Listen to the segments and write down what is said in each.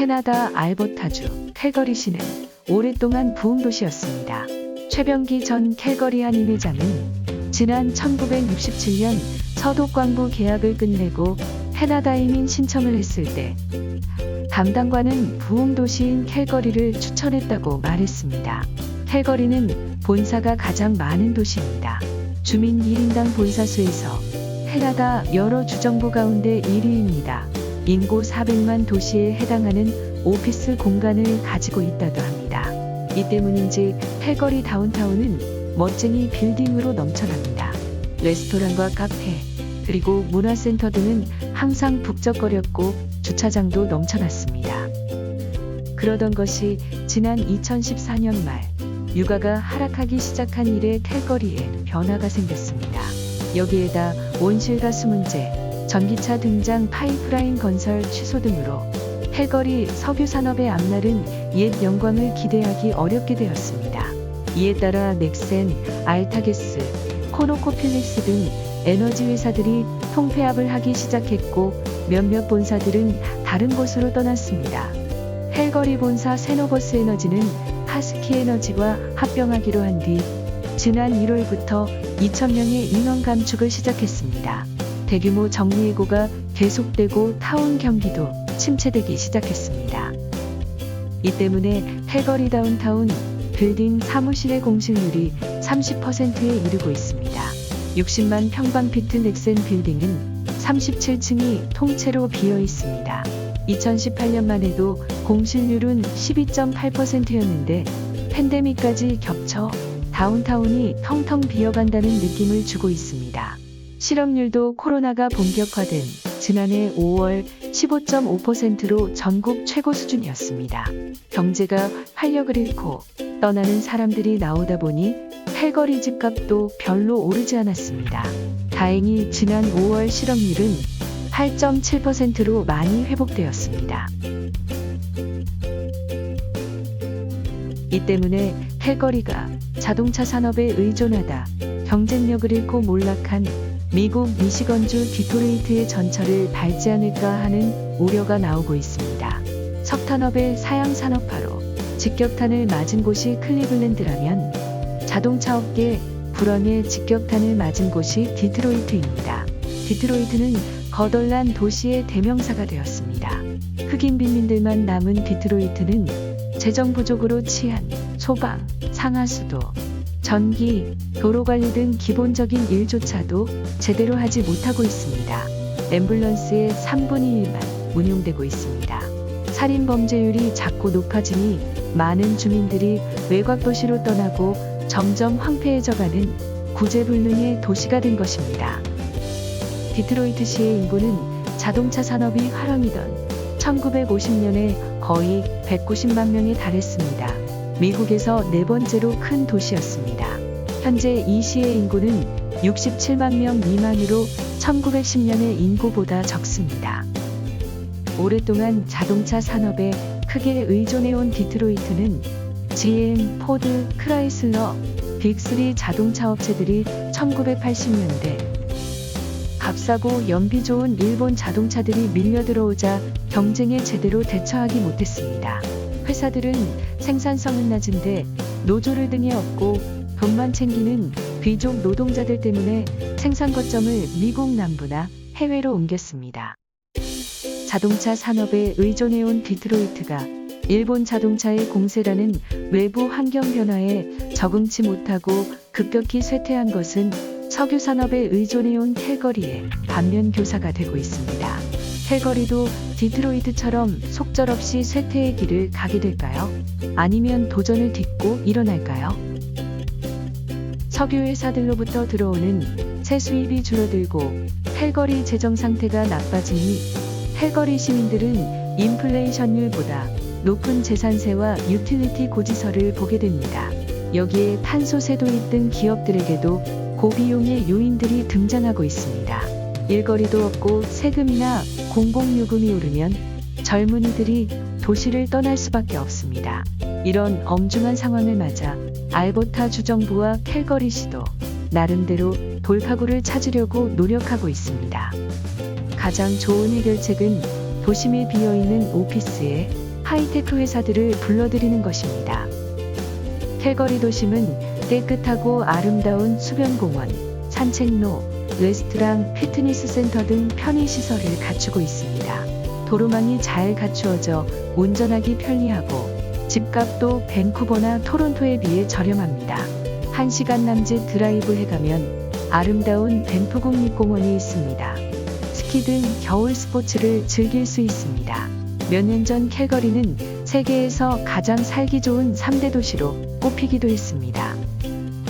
캐나다 알버타주 캘거리시는 오랫동안 부흥 도시였습니다. 최병기 전 캘거리 한 임회장은 지난 1967년 서독광부 계약을 끝내고 캐나다 이민 신청을 했을 때 담당관은 부흥 도시인 캘거리를 추천했다고 말했습니다. 캘거리는 본사가 가장 많은 도시입니다. 주민 1인당 본사 수에서 캐나다 여러 주정부 가운데 1위입니다. 인구 400만 도시에 해당하는 오피스 공간을 가지고 있다고 합니다. 이 때문인지 캘거리 다운타운은 멋쟁이 빌딩으로 넘쳐납니다. 레스토랑과 카페, 그리고 문화센터 등은 항상 북적거렸고 주차장도 넘쳐났습니다. 그러던 것이 지난 2014년 말 유가가 하락하기 시작한 이래 캘거리에 변화가 생겼습니다. 여기에다 온실가스 문제, 전기차 등장, 파이프라인 건설 취소 등으로 캘거리 석유 산업의 앞날은 옛 영광을 기대하기 어렵게 되었습니다. 이에 따라 넥센, 알타게스, 코노코필립스 등 에너지 회사들이 통폐합을 하기 시작했고 몇몇 본사들은 다른 곳으로 떠났습니다. 캘거리 본사 세노버스 에너지는 하스키 에너지와 합병하기로 한 뒤 지난 1월부터 2,000명의 인원 감축을 시작했습니다. 대규모 정리해고가 계속되고 타운 경기도 침체되기 시작했습니다. 이 때문에 캘거리 다운타운 빌딩 사무실의 공실률이 30%에 이르고 있습니다. 60만 평방피트 넥센 빌딩은 37층이 통째로 비어 있습니다. 2018년만 해도 공실률은 12.8%였는데 팬데믹까지 겹쳐 다운타운이 텅텅 비어간다는 느낌을 주고 있습니다. 실업률도 코로나가 본격화된 지난해 5월 15.5%로 전국 최고 수준이었습니다. 경제가 활력을 잃고 떠나는 사람들이 나오다 보니 캘거리 집값도 별로 오르지 않았습니다. 다행히 지난 5월 실업률은 8.7%로 많이 회복되었습니다. 이 때문에 캘거리가 자동차 산업에 의존하다 경쟁력을 잃고 몰락한 미국 미시건주 디트로이트의 전철을 밟지 않을까 하는 우려가 나오고 있습니다. 석탄업의 사양 산업화로 직격탄을 맞은 곳이 클리블랜드라면 자동차 업계 불황의 직격탄을 맞은 곳이 디트로이트입니다. 디트로이트는 거덜난 도시의 대명사가 되었습니다. 흑인 빈민들만 남은 디트로이트는 재정 부족으로 치안, 소방, 상하수도, 전기, 도로관리 등 기본적인 일조차도 제대로 하지 못하고 있습니다. 앰뷸런스의 3분의 1만 운용되고 있습니다. 살인 범죄율이 자꾸 높아지니 많은 주민들이 외곽도시로 떠나고 점점 황폐해져가는 구제불능의 도시가 된 것입니다. 디트로이트시의 인구는 자동차 산업이 활황이던 1950년에 거의 190만 명에 달했습니다. 미국에서 네 번째로 큰 도시였습니다. 현재 이 시의 인구는 67만 명 미만으로 1910년의 인구보다 적습니다. 오랫동안 자동차 산업에 크게 의존해온 디트로이트는 GM, 포드, 크라이슬러, 빅3 자동차 업체들이 1980년대 값싸고 연비 좋은 일본 자동차들이 밀려 들어오자 경쟁에 제대로 대처하기 못했습니다. 회사들은 생산성은 낮은데 노조를 등에 업고 돈만 챙기는 귀족 노동자들 때문에 생산 거점을 미국 남부나 해외로 옮겼습니다. 자동차 산업에 의존해온 디트로이트가 일본 자동차의 공세라는 외부 환경 변화에 적응치 못하고 급격히 쇠퇴한 것은 석유 산업에 의존해온 캘거리의 반면 교사가 되고 있습니다. 캘거리도 디트로이트처럼 속절없이 쇠퇴의 길을 가게 될까요? 아니면 도전을 딛고 일어날까요? 석유 회사들로부터 들어오는 새 수입이 줄어들고 캘거리 재정 상태가 나빠지니 캘거리 시민들은 인플레이션율보다 높은 재산세와 유틸리티 고지서를 보게 됩니다. 여기에 탄소세 도입 등 기업들에게도 고비용의 요인들이 등장하고 있습니다. 일거리도 없고 세금이나 공공요금이 오르면 젊은이들이 도시를 떠날 수밖에 없습니다. 이런 엄중한 상황을 맞아 알버타 주정부와 캘거리시도 나름대로 돌파구를 찾으려고 노력하고 있습니다. 가장 좋은 해결책은 도심에 비어있는 오피스에 하이테크 회사들을 불러들이는 것입니다. 캘거리 도심은 깨끗하고 아름다운 수변공원, 산책로, 레스토랑, 피트니스 센터 등 편의시설을 갖추고 있습니다. 도로망이 잘 갖추어져 운전하기 편리하고 집값도 밴쿠버나 토론토에 비해 저렴합니다. 1시간 남짓 드라이브 해가면 아름다운 밴프 국립공원이 있습니다. 스키 등 겨울 스포츠를 즐길 수 있습니다. 몇 년 전 캘거리는 세계에서 가장 살기 좋은 3대 도시로 꼽히기도 했습니다.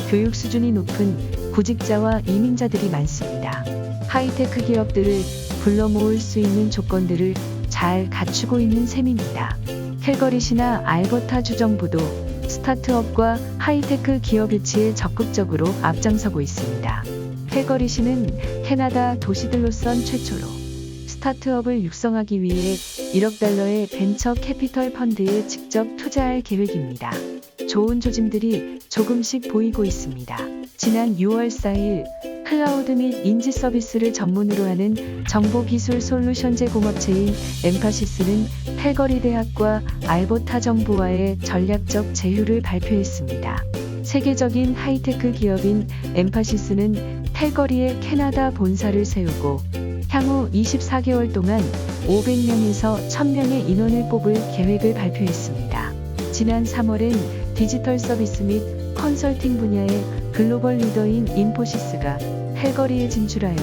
교육 수준이 높은 구직자와 이민자들이 많습니다. 하이테크 기업들을 불러 모을 수 있는 조건들을 잘 갖추고 있는 셈입니다. 캘거리시나 알버타주 정부도 스타트업과 하이테크 기업 유치에 적극적으로 앞장서고 있습니다. 캘거리시는 캐나다 도시들로선 최초로 스타트업을 육성하기 위해 1억 달러의 벤처 캐피털 펀드에 직접 투자할 계획입니다. 좋은 조짐들이 조금씩 보이고 있습니다. 지난 6월 4일 클라우드 및 인지 서비스를 전문으로 하는 정보기술 솔루션 제공업체인 엠파시스는 캘거리 대학과 알버타 정부와의 전략적 제휴를 발표했습니다. 세계적인 하이테크 기업인 엠파시스는 캘거리에 캐나다 본사를 세우고 향후 24개월 동안 500명에서 1000명의 인원을 뽑을 계획을 발표했습니다. 지난 3월엔 디지털 서비스 및 컨설팅 분야의 글로벌 리더인 인포시스가 캘거리에 진출하여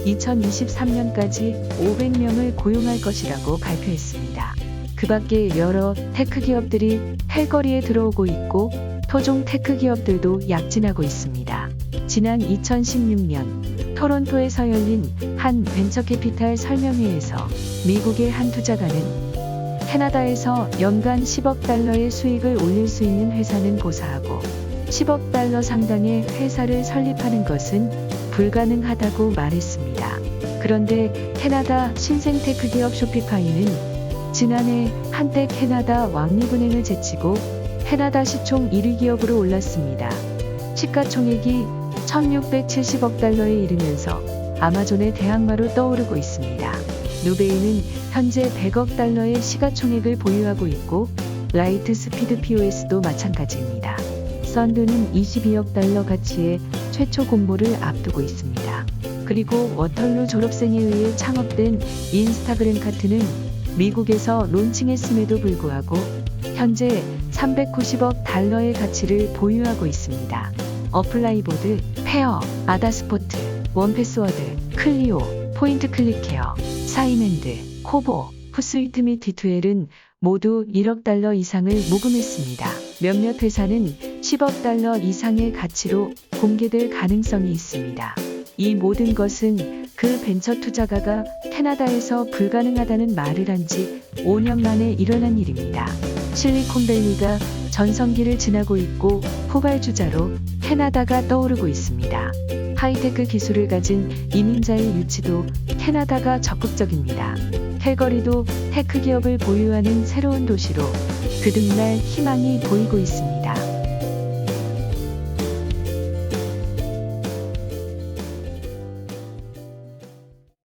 2023년까지 500명을 고용할 것이라고 발표했습니다. 그 밖에 여러 테크 기업들이 캘거리에 들어오고 있고 토종 테크 기업들도 약진하고 있습니다. 지난 2016년 토론토에서 열린 한 벤처캐피탈 설명회에서 미국의 한 투자가는 캐나다에서 연간 10억 달러의 수익을 올릴 수 있는 회사는 고사하고 10억 달러 상당의 회사를 설립하는 것은 불가능하다고 말했습니다. 그런데 캐나다 신생 테크 기업 쇼피파이는 지난해 한때 캐나다 왕립은행을 제치고 캐나다 시총 1위 기업으로 올랐습니다. 시가총액이 1670억 달러에 이르면서 아마존의 대항마로 떠오르고 있습니다. 누베이는 현재 100억 달러의 시가총액을 보유하고 있고 라이트 스피드 POS도 마찬가지입니다. 썬드는 22억 달러 가치의 최초 공모를 앞두고 있습니다. 그리고 워털루 졸업생에 의해 창업된 인스타그램 카트는 미국에서 론칭했음에도 불구하고 현재 390억 달러의 가치를 보유하고 있습니다. 어플라이보드, 페어, 아다스포트, 원패스워드, 클리오, 포인트 클릭케어, 사이멘드, 코보, 푸스위트 및 D2L은 모두 1억 달러 이상을 모금했습니다. 몇몇 회사는 10억 달러 이상의 가치로 공개될 가능성이 있습니다. 이 모든 것은 그 벤처 투자가가 캐나다에서 불가능하다는 말을 한 지 5년 만에 일어난 일입니다. 실리콘밸리가 전성기를 지나고 있고 후발주자로 캐나다가 떠오르고 있습니다. 하이테크 기술을 가진 이민자의 유치도 캐나다가 적극적입니다. 캘거리도 테크 기업을 보유하는 새로운 도시로 그득날 희망이 보이고 있습니다.